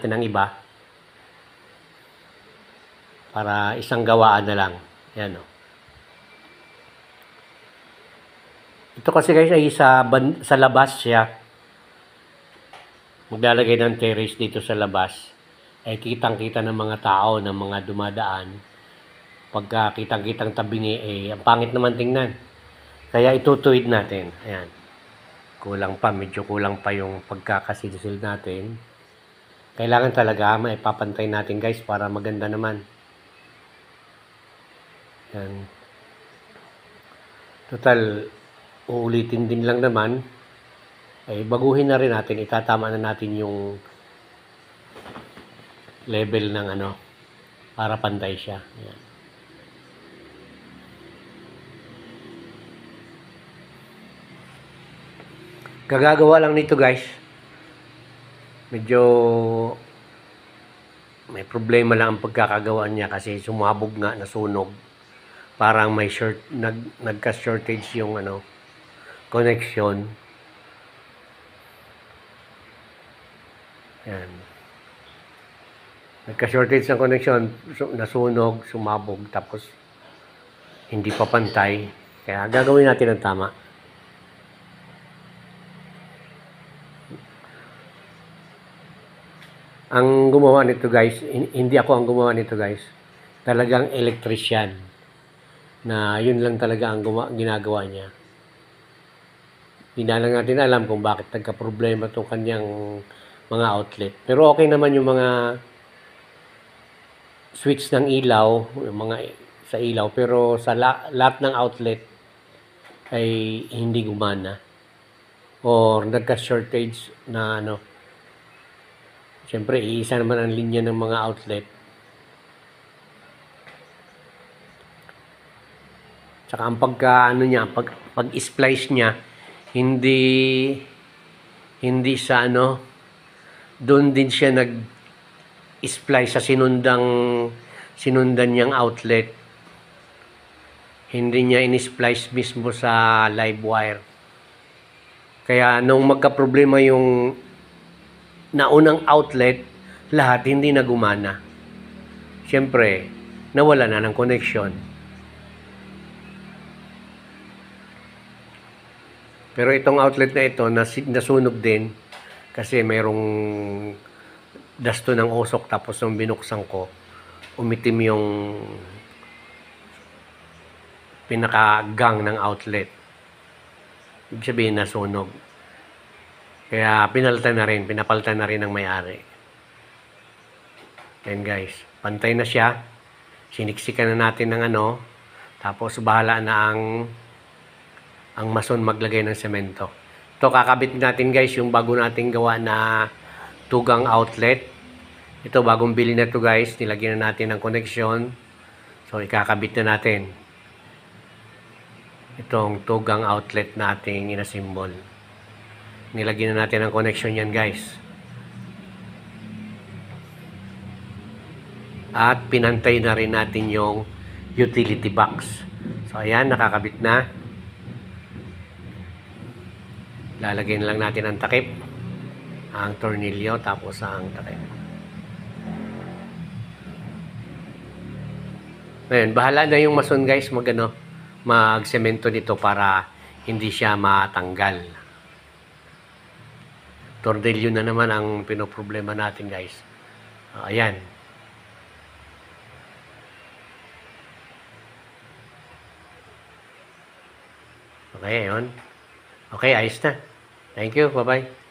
natin ang iba. Para isang gawaan na lang. Yan, oh. Ito kasi guys ay sa labas siya. Maglalagay ng terrace dito sa labas. Ay kitang-kita ng mga tao, ng mga dumadaan. Pagka kitang-kitang tabingi, ang pangit naman tingnan. Kaya itutuwid natin. Ayan. Kulang pa, medyo kulang pa yung pagkakasilsil natin. Kailangan talaga maipapantay natin guys para maganda naman. Yan. Total, uulitin din lang naman. Ay baguhin na rin natin, itatama na natin yung level ng para pantay siya. Yan. Gagagawa lang nito guys. Medyo may problema lang ang pagkakagawa niya kasi sumabog nga, nasunog. Parang may nagka-shortage yung connection. Yan. Nagka-shortage ng connection, nasunog, sumabog, tapos hindi pa pantay. Kaya gagawin natin ang tama. Ang gumawa nito guys, hindi ako ang gumawa nito guys. Talagang electrician. Na yun lang talaga ang ginagawa niya. Hindi na lang natin alam kung bakit nagka-problema itong kanyang mga outlet. Pero okay naman yung mga switch ng ilaw, yung mga sa ilaw. Pero sa lahat ng outlet ay hindi gumana. Or nagka-shortage na Siyempre, iisa naman ang linya ng mga outlet. Tsaka ang pag-splice niya, hindi sa doon din siya nag-splice sa sinundan niyang outlet. Hindi niya in-splice mismo sa live wire. Kaya nung magka-problema yung naunang outlet, lahat hindi na gumana. Siyempre, nawala na ng connection. Pero itong outlet na ito, nasunog din kasi mayroong dasto ng usok tapos nung binuksan ko, umitim yung pinaka-gang ng outlet. Ibig sabihin nasunog. Kaya pinapalitan na rin ng may-ari. Yan guys, pantay na siya. Siniksikan na natin ng tapos bahala na ang mason maglagay ng semento. Ito kakabit natin guys yung bago nating gawa na tugang outlet. Ito bagong bili na to guys, nilagyan na natin ng connection. So ikakabit na natin itong tugang outlet nating inasimbol. Nilagyan na natin ang connection yan guys. At pinantay na rin natin yung utility box. So ayan, nakakabit na. Lalagyan na lang natin ang takip, ang tornilyo, tapos ang takip. Ngayon, bahala na yung mason guys magsemento nito para hindi siya matanggal. Tornilyo na naman ang pinoproblema natin guys. Ayan. Okay, ayun. Okay, ayos na. Thank you. Bye-bye.